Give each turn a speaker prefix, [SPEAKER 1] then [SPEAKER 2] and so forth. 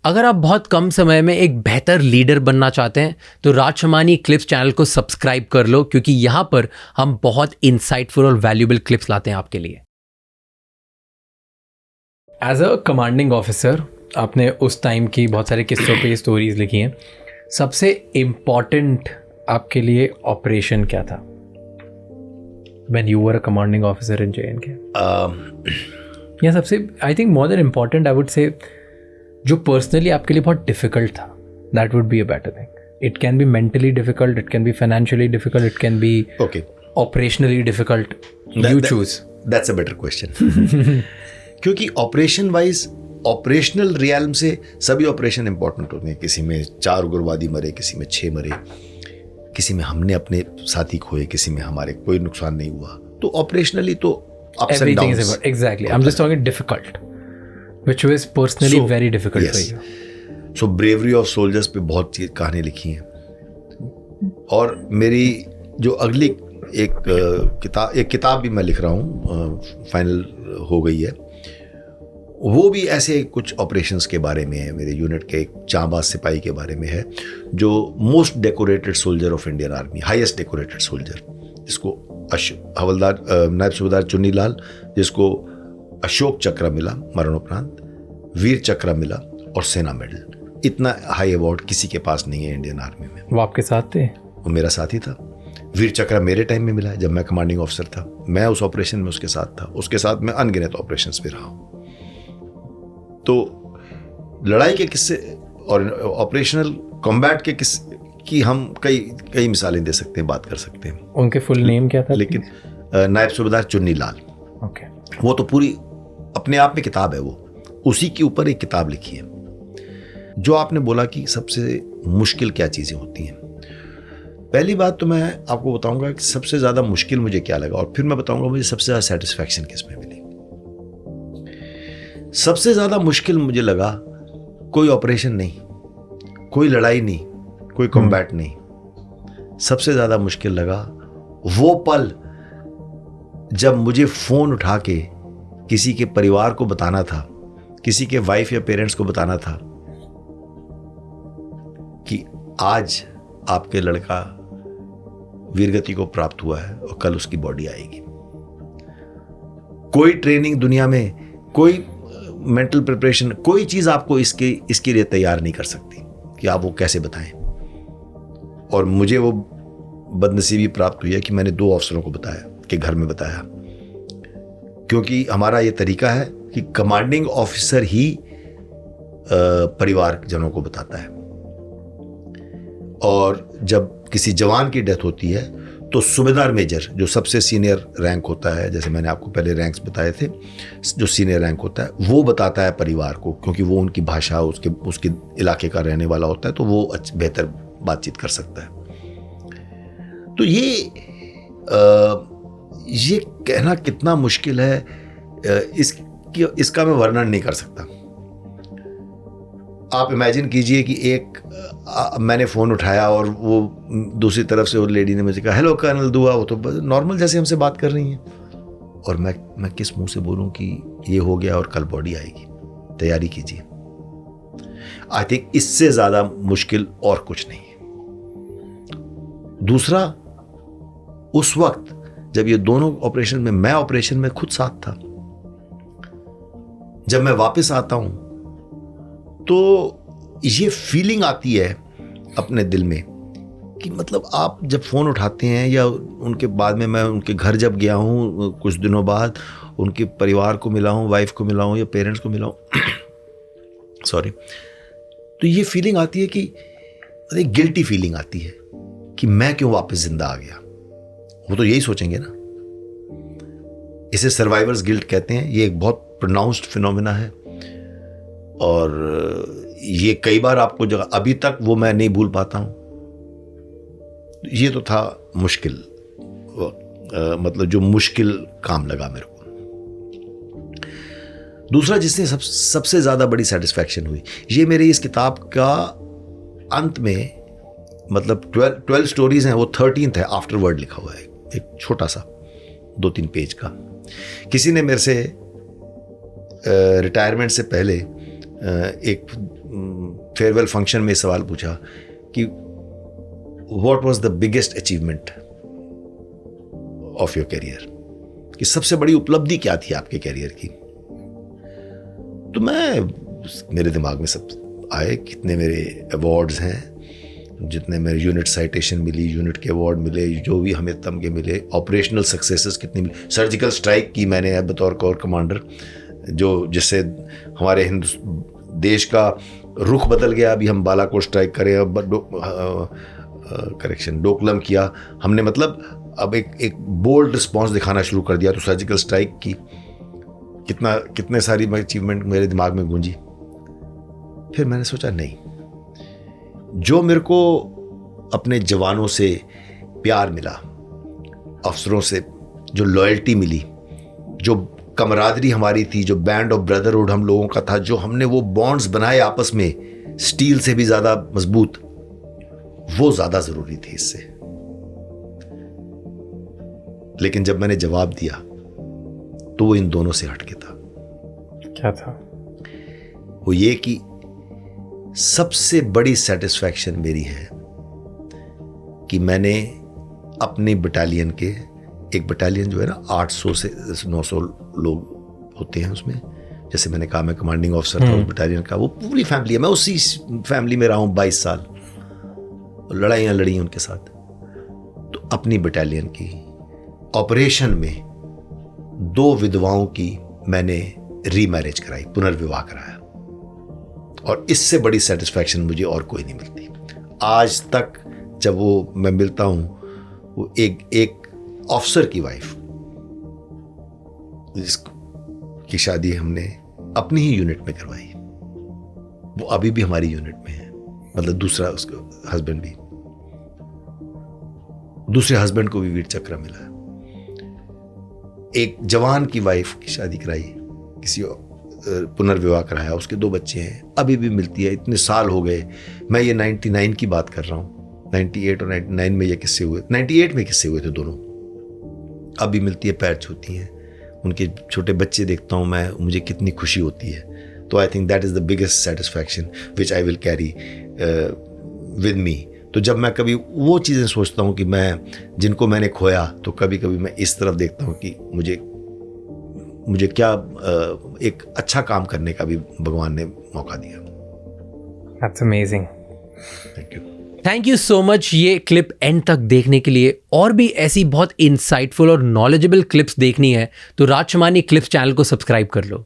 [SPEAKER 1] अगर आप बहुत कम समय में एक बेहतर लीडर बनना चाहते हैं तो राज शमानी क्लिप्स चैनल को सब्सक्राइब कर लो, क्योंकि यहाँ पर हम बहुत इंसाइटफुल और वैल्यूएबल क्लिप्स लाते हैं आपके लिए। एज अ कमांडिंग ऑफिसर आपने उस टाइम की बहुत सारे किस्सों पे स्टोरीज लिखी हैं। सबसे इम्पॉर्टेंट आपके लिए ऑपरेशन क्या था when you were a commanding officer in JNK? या सबसे, I think more than important, I would say जो पर्सनली आपके लिए बहुत डिफिकल्ट था, that would be a better thing. It can be mentally difficult, it can be financially difficult, it can be operationally difficult, you choose.
[SPEAKER 2] That's a better question. क्योंकि operation wise, operational realm से सभी operation important होते हैं। किसी में 4 उग्रवादी मरे, किसी में 6 मरे, किसी में हमने अपने साथी खोए, किसी में हमारे कोई नुकसान नहीं हुआ। तो ऑपरेशनली तो ups and downs.
[SPEAKER 1] Exactly. I'm just talking difficult, which was personally very difficult for you.
[SPEAKER 2] So bravery of soldiers पे बहुत चीज कहानी लिखी हैं। और मेरी जो अगली एक किताब भी मैं लिख रहा हूँ, फाइनल हो गई है, वो भी ऐसे कुछ ऑपरेशंस के बारे में है। मेरे यूनिट के एक जांबाज सिपाही के बारे में है, जो most decorated soldier of Indian army, highest decorated soldier, जिसको हवलदार नायब सूबेदार चुन्नी लाल, जिसको अशोक चक्र मिला मरणोपरांत, वीर चक्र मिला और सेना मेडल। इतना हाई अवार्ड किसी के पास नहीं है इंडियन आर्मी में।
[SPEAKER 1] वो आपके साथ थे?
[SPEAKER 2] वो मेरा साथी था। वीर चक्र मेरे टाइम में मिला है जब मैं कमांडिंग ऑफिसर था। मैं उस ऑपरेशन में उसके साथ था। उसके साथ मैं अनगिनत ऑपरेशंस में रहा हूँ। तो लड़ाई के किस्से और ऑपरेशनल कॉम्बैट के किस्से कि हम कई मिसालें दे सकते हैं, बात कर सकते हैं।
[SPEAKER 1] उनके फुल नेम क्या था?
[SPEAKER 2] लेकिन नायब सूबेदार चुन्नी लाल।
[SPEAKER 1] ओके।
[SPEAKER 2] वो तो पूरी अपने आप में किताब है, वो उसी के ऊपर एक किताब लिखी है। जो आपने बोला कि सबसे मुश्किल क्या चीज़ें होती हैं, पहली बात तो मैं आपको बताऊंगा कि सबसे ज़्यादा मुश्किल मुझे क्या लगा, और फिर मैं बताऊंगा मुझे सबसे ज़्यादा सेटिस्फैक्शन किस में मिली। सबसे ज़्यादा मुश्किल मुझे लगा कोई ऑपरेशन नहीं, कोई लड़ाई नहीं, कोई कॉम्बैट नहीं। सबसे ज़्यादा मुश्किल लगा वो पल जब मुझे फ़ोन उठा के किसी के परिवार को बताना था, किसी के वाइफ या पेरेंट्स को बताना था कि आज आपके लड़का वीरगति को प्राप्त हुआ है और कल उसकी बॉडी आएगी। कोई ट्रेनिंग दुनिया में, कोई मेंटल प्रिपरेशन, कोई चीज़ आपको इसके लिए तैयार नहीं कर सकती कि आप वो कैसे बताएं। और मुझे वो बदनसीबी प्राप्त हुई है कि मैंने 2 अफसरों को बताया, कि घर में बताया, क्योंकि हमारा ये तरीका है कि कमांडिंग ऑफिसर ही परिवारजनों को बताता है। और जब किसी जवान की डेथ होती है तो सूबेदार मेजर, जो सबसे सीनियर रैंक होता है, जैसे मैंने आपको पहले रैंक्स बताए थे, जो सीनियर रैंक होता है वो बताता है परिवार को, क्योंकि वो उनकी भाषा, उसके इलाके का रहने वाला होता है, तो वो बेहतर बातचीत कर सकता है। तो ये कहना कितना मुश्किल है, इसका मैं वर्णन नहीं कर सकता। आप इमेजिन कीजिए कि मैंने फ़ोन उठाया और वो दूसरी तरफ से वो लेडी ने मुझे कहा, हेलो कर्नल दुआ, वो तो नॉर्मल जैसे हमसे बात कर रही हैं, और मैं किस मुंह से बोलूं कि ये हो गया और कल बॉडी आएगी, तैयारी कीजिए। आई थिंक इससे ज़्यादा मुश्किल और कुछ नहीं है। दूसरा, उस वक्त जब ये दोनों ऑपरेशन में, मैं ऑपरेशन में खुद साथ था, जब मैं वापस आता हूं तो ये फीलिंग आती है अपने दिल में कि मतलब आप जब फ़ोन उठाते हैं, या उनके बाद में मैं उनके घर जब गया हूँ कुछ दिनों बाद, उनके परिवार को मिला हूँ, वाइफ को मिला हूँ या पेरेंट्स को मिला हूँ सॉरी, तो ये फीलिंग आती है कि एक गिल्टी फीलिंग आती है कि मैं क्यों वापस जिंदा आ गया। वो तो यही सोचेंगे ना। इसे सर्वाइवर्स गिल्ट कहते हैं। ये एक बहुत प्रोनाउंस्ड फिनोमेना है, और ये कई बार आपको जगह, अभी तक वो मैं नहीं भूल पाता हूं। ये तो था मुश्किल, मतलब जो मुश्किल काम लगा मेरे को। दूसरा जिसने सबसे ज्यादा बड़ी सेटिस्फैक्शन हुई, ये मेरी इस किताब का अंत में, मतलब 12 स्टोरीज हैं, वो 13th है, आफ्टरवर्ड लिखा हुआ है, एक छोटा सा 2-3 पेज का। किसी ने मेरे से रिटायरमेंट से पहले एक फेयरवेल फंक्शन में सवाल पूछा कि what was the biggest achievement of your career, कि सबसे बड़ी उपलब्धि क्या थी आपके करियर की, तो मेरे दिमाग में सब आए, कितने मेरे अवार्ड्स हैं, जितने मेरे यूनिट साइटेशन मिली, यूनिट के अवार्ड मिले, जो भी हमें तमगे मिले, ऑपरेशनल सक्सेसेस कितनी मिली, सर्जिकल स्ट्राइक की मैंने बतौर कोर कमांडर, जिससे हमारे देश का रुख बदल गया। अभी हम बालाकोट स्ट्राइक करें, अब डोकलम किया हमने, मतलब अब एक बोल्ड रिस्पॉन्स दिखाना शुरू कर दिया। तो सर्जिकल स्ट्राइक की कितने सारी अचीवमेंट मेरे दिमाग में गूंजी। फिर मैंने सोचा नहीं, जो मेरे को अपने जवानों से प्यार मिला, अफसरों से जो लॉयल्टी मिली, जो कमरादरी हमारी थी, जो बैंड ऑफ ब्रदरहुड हम लोगों का था, जो हमने वो बॉन्ड्स बनाए आपस में स्टील से भी ज्यादा मजबूत, वो ज्यादा जरूरी थे इससे। लेकिन जब मैंने जवाब दिया तो वो इन दोनों से हटके था।
[SPEAKER 1] क्या था
[SPEAKER 2] वो? ये कि सबसे बड़ी सेटिस्फैक्शन मेरी है कि मैंने अपनी बटालियन के, एक बटालियन जो है ना 800 से 900 लोग होते हैं उसमें, जैसे मैंने कहा मैं कमांडिंग ऑफिसर था उस बटालियन का, वो पूरी फैमिली है, मैं उसी फैमिली में रहा हूँ 22 साल, लड़ाइयाँ लड़ी उनके साथ। तो अपनी बटालियन की ऑपरेशन में 2 विधवाओं की मैंने रीमैरिज कराई, पुनर्विवाह कराया, और इससे बड़ी सेटिस्फैक्शन मुझे और कोई नहीं मिलती। आज तक जब वो मैं मिलता हूं, वो एक ऑफिसर की वाइफ की शादी हमने अपनी ही यूनिट में करवाई, वो अभी भी हमारी यूनिट में है, मतलब दूसरा उसको हस्बैंड भी, दूसरे हस्बैंड को भी वीर चक्र मिला है। एक जवान की वाइफ की शादी कराई, किसी पुनर्विवाह कराया, उसके 2 बच्चे हैं, अभी भी मिलती है। इतने साल हो गए, मैं ये 99 की बात कर रहा हूँ, 98 और 99 में ये किस्से हुए, 98 में किस्से हुए थे दोनों, अभी मिलती है, पैर छूती हैं, उनके छोटे बच्चे देखता हूँ मैं, मुझे कितनी खुशी होती है। तो I think that is the biggest satisfaction which I will carry with me. तो जब मैं कभी वो चीज़ें सोचता हूँ कि मैं जिनको मैंने खोया, तो कभी कभी मैं इस तरफ देखता हूँ कि मुझे क्या एक अच्छा काम करने का भी भगवान ने मौका दिया।
[SPEAKER 1] That's amazing.
[SPEAKER 2] Thank you.
[SPEAKER 1] Thank you so much ये क्लिप एंड तक देखने के लिए। और भी ऐसी बहुत इंसाइटफुल और नॉलेजेबल क्लिप्स देखनी है तो राजशमानी क्लिप्स चैनल को सब्सक्राइब कर लो।